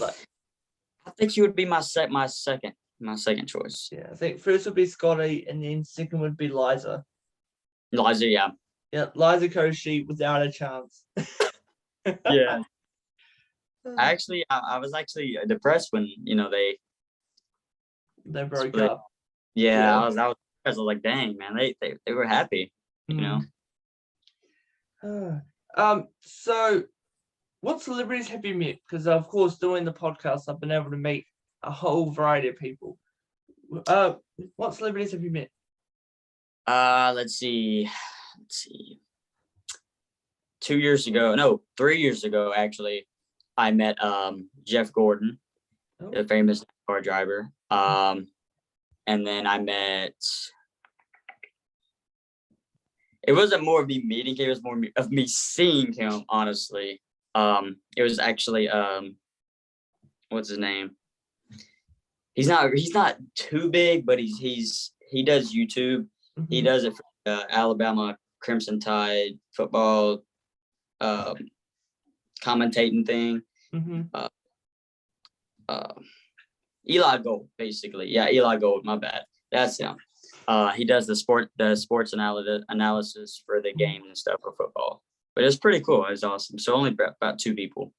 I think he would be my second choice.
Yeah, I think first would be Scotty, and then second would be Liza.
Liza, yeah.
Yeah, Liza Koshy without a chance.
Yeah. I was actually depressed when, they
broke
split.
up.
Yeah, I was was like, dang, man, they were happy, you know.
So what celebrities have you met? Because of course, doing the podcast, I've been able to meet a whole variety of people. What celebrities have you met?
Let's see. 3 years ago, actually, I met Jeff Gordon, the famous car driver. And then I met. It wasn't more of me meeting him; it was more of me seeing him. Honestly, it was actually what's his name? He's not too big, but he does YouTube. He does it for Alabama Crimson Tide football commentating thing. Eli Gold, basically. Yeah, Eli Gold. My bad. That's him. He does the sports analysis for the game and stuff for football. But it's pretty cool. It's awesome. So only about 2 people.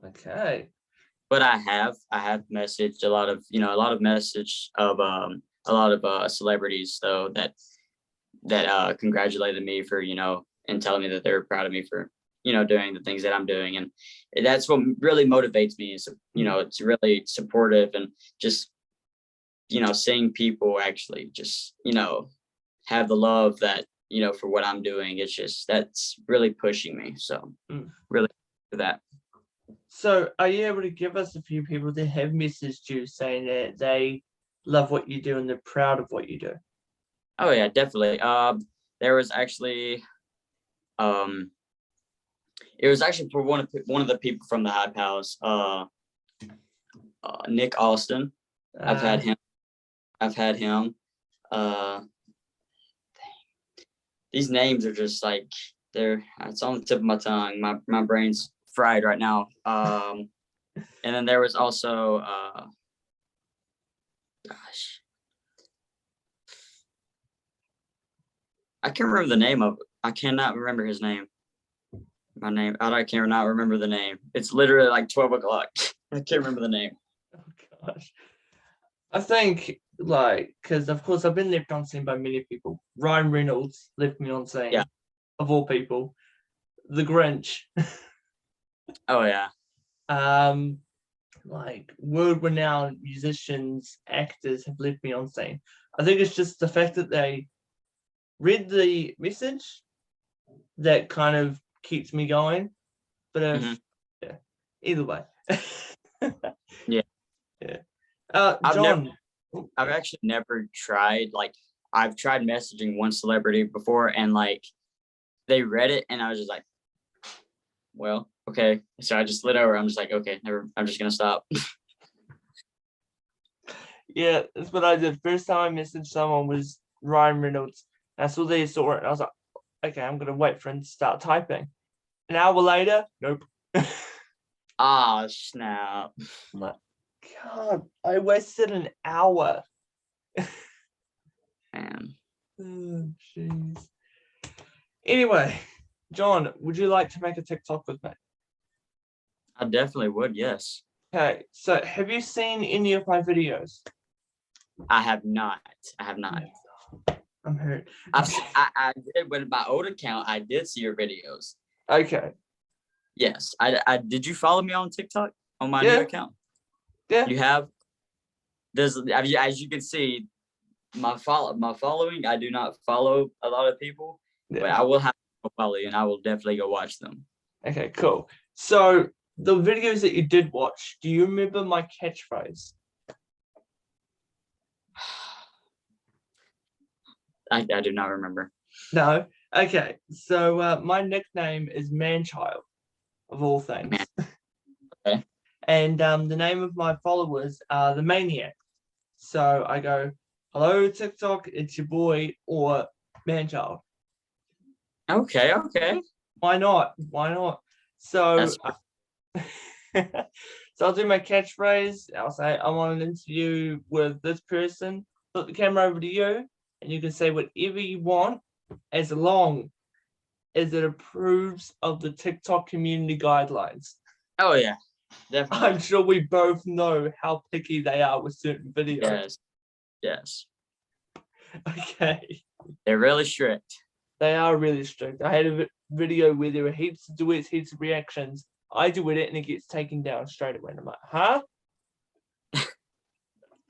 Okay.
But I have messaged a lot of celebrities though that congratulated me for, and telling me that they were proud of me for, doing the things that I'm doing. And that's what really motivates me is, it's really supportive and just, seeing people actually just, have the love that, for what I'm doing. It's just, that's really pushing me. So really for that.
So are you able to give us a few people that have messaged you saying that they love what you do and they're proud of what you do?
Oh yeah, definitely. There was actually, it was actually for one of the people from the Hype House, Nick Austin. I've had him. These names are just like it's on the tip of my tongue. My brain's fried right now. And then there was also I can't remember the name of it. I cannot remember his name. I cannot remember the name. It's literally like 12 o'clock. I can't remember the name.
Oh gosh. I think because of course I've been left on scene by many people. Ryan Reynolds left me on scene.
Yeah.
Of all people. The Grinch.
Oh yeah.
World-renowned musicians, actors have left me on scene. I think it's just the fact that they read the message that kind of keeps me going. But either way.
Yeah.
John.
I've actually never tried, I've tried messaging one celebrity before and they read it and I was just like, well, okay. So I just lit over. I'm just like, okay, I'm just gonna stop.
Yeah, that's what I did. First time I messaged someone was Ryan Reynolds. I saw they saw it and I was like, okay, I'm gonna wait for him to start typing. An hour later, nope.
Ah, snap.
I'm like, God, I wasted an hour.
Man.
Oh, jeez. Anyway, John, would you like to make a TikTok with me?
I definitely would, yes.
Okay, so have you seen any of my videos?
I have not.
I'm hurt.
I did with my old account. I did see your videos.
Okay.
Yes. I did. You follow me on TikTok on my new account?
Yeah.
You have. As you can see, my following. I do not follow a lot of people, but I will have to follow you, and I will definitely go watch them.
Okay, cool. So the videos that you did watch, do you remember my catchphrase?
I do not remember.
No. Okay. So my nickname is Manchild, of all things.
Okay.
And the name of my followers are the Maniac. So I go, hello TikTok, it's your boy, or Manchild.
Okay.
Why not? So so I'll do my catchphrase. I'll say I'm on an interview with this person. Put the camera over to you, and you can say whatever you want, as long as it approves of the TikTok community guidelines.
Oh yeah, definitely.
I'm sure we both know how picky they are with certain videos.
Yes.
Okay.
They're really strict.
They are really strict. I had a video where there were heaps of duets, heaps of reactions. I do it and it gets taken down straight away. And I'm like, huh?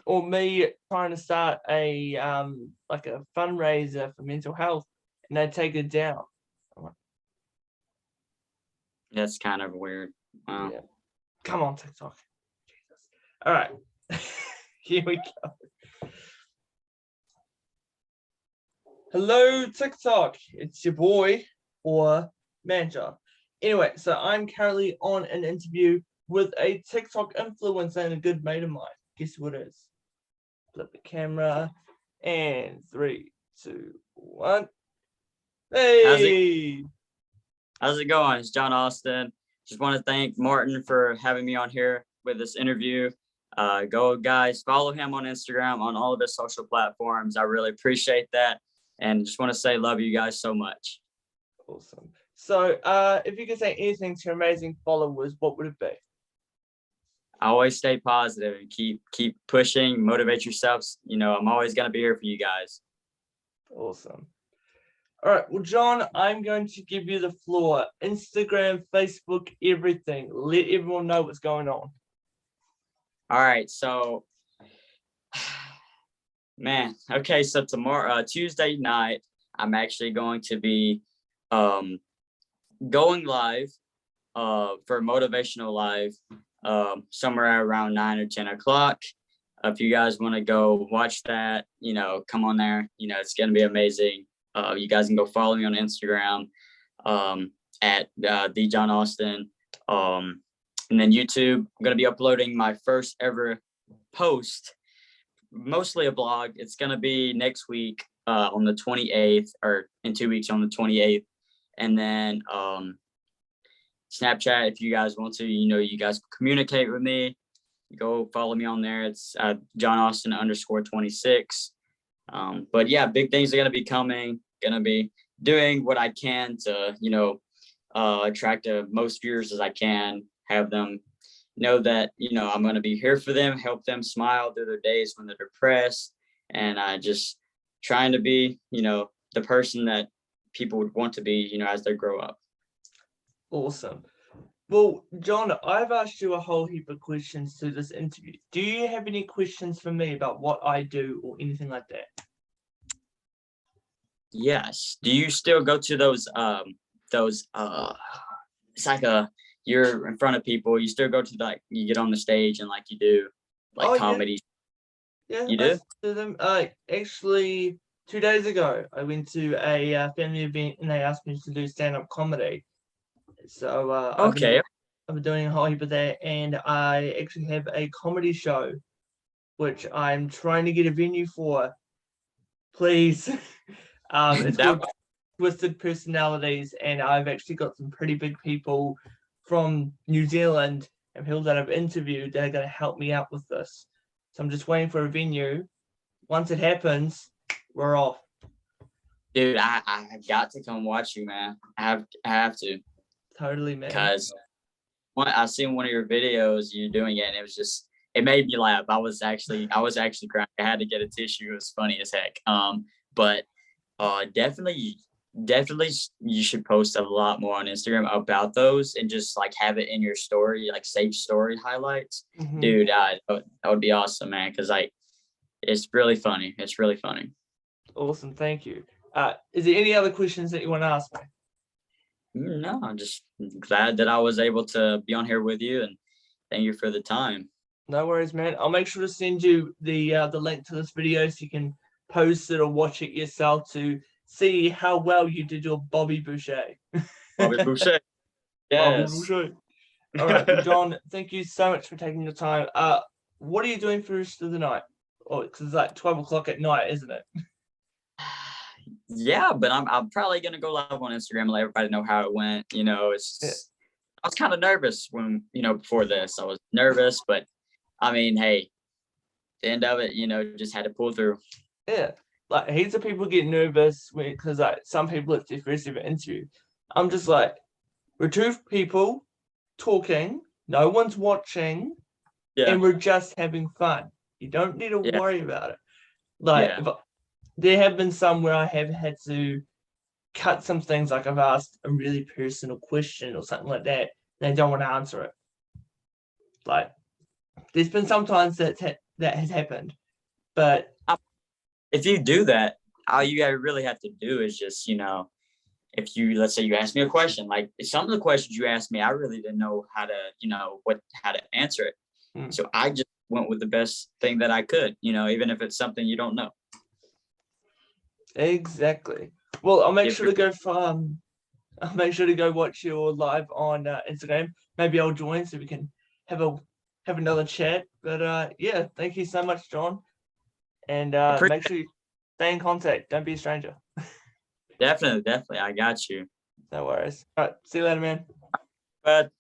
Or me trying to start a like a fundraiser for mental health and they take it down. I'm like,
That's kind of weird. Wow.
yeah. Come on, TikTok. Jesus. All right. Here we go. Hello, TikTok. It's your boy or manager. Anyway, so I'm currently on an interview with a TikTok influencer and a good mate of mine. Guess who it is? Flip the camera and 3, 2, 1. Hey!
How's it going? It's John Austin. Just want to thank Martin for having me on here with this interview. Go guys, follow him on Instagram, on all of his social platforms. I really appreciate that. And just want to say love you guys so much.
Awesome. So if you could say anything to your amazing followers, what would it be?
I always stay positive and keep pushing, motivate yourselves. You know, I'm always going to be here for you guys.
Awesome. All right. Well, John, I'm going to give you the floor. Instagram, Facebook, everything. Let everyone know what's going on.
All right. So, man. Okay. So tomorrow, Tuesday night, I'm actually going to be going live for Motivational Live somewhere around 9 or 10 o'clock. If you guys want to go watch that, you know, come on there. You know, it's going to be amazing. You guys can go follow me on Instagram at the John Austin. And then YouTube, I'm going to be uploading my first ever post, mostly a blog. It's going to be next week on the 28th, or in 2 weeks on the 28th. And then Snapchat, if you guys want to, you know, you guys communicate with me. Go follow me on there. It's John Austin _26. But yeah, big things are going to be coming. Going to be doing what I can to, you know, attract the most viewers as I can. Have them know that, you know, I'm going to be here for them, help them smile through their days when they're depressed. And I just trying to be, you know, the person that people would want to be, you know, as they grow up.
Awesome. Well, John, I've asked you a whole heap of questions through this interview. Do you have any questions for me about what I do or anything like that?
Yes. Do you still go to those it's like you're in front of people, you still go to like, you get on the stage and like you do like comedy?
Yeah,
you do?
do them. Actually 2 days ago I went to a family event and they asked me to do stand-up comedy. So
Okay.
I've been doing a whole heap of that, and I actually have a comedy show which I'm trying to get a venue for. Please. It's called Twisted Personalities, and I've actually got some pretty big people from New Zealand and people that I've interviewed that are going to help me out with this. So I'm just waiting for a venue. Once it happens, we're off.
Dude, I have got to come watch you, man. I have to.
Totally, man.
Because I seen one of your videos, you doing it, and it made me laugh. I was actually crying. I had to get a tissue. It was funny as heck. But definitely you should post a lot more on Instagram about those and just like have it in your story, like save story highlights. Mm-hmm. Dude, that would be awesome, man. Because like it's really funny. It's really funny.
Awesome, thank you. Is there any other questions that you want to ask me?
No, I'm just glad that I was able to be on here with you, and thank you for the time.
No worries, man. I'll make sure to send you the link to this video so you can post it or watch it yourself to see how well you did your Bobby Boucher.
Bobby Boucher. Yes.
Bobby Boucher. All right, well, John, thank you so much for taking your time. What are you doing for the rest of the night? Oh, because it's like 12 o'clock at night, isn't it?
Yeah, but I'm probably gonna go live on Instagram and let everybody know how it went. You know, I was kind of nervous when, you know, before this. I was nervous, but I mean, hey, the end of it, you know, just had to pull through.
Yeah, like heaps of people get nervous because like some people it's their first ever interview. I'm just like, we're two people talking, no one's watching, and we're just having fun. You don't need to worry about it. Like, there have been some where I have had to cut some things, like I've asked a really personal question or something like that, and they don't want to answer it. Like, there's been some times that has happened, but
If you do that, all you really have to do is just, if you, let's say you ask me a question, like some of the questions you asked me, I really didn't know how to answer it. So I just went with the best thing that I could, even if it's something you don't know.
Exactly. Well, I'll make sure to go I'll make sure to go watch your live on Instagram. Maybe I'll join so we can have another chat. But yeah, thank you so much, John. And make sure you stay in contact. Don't be a stranger.
Definitely. I got you.
No worries. All right. See you later, man.
But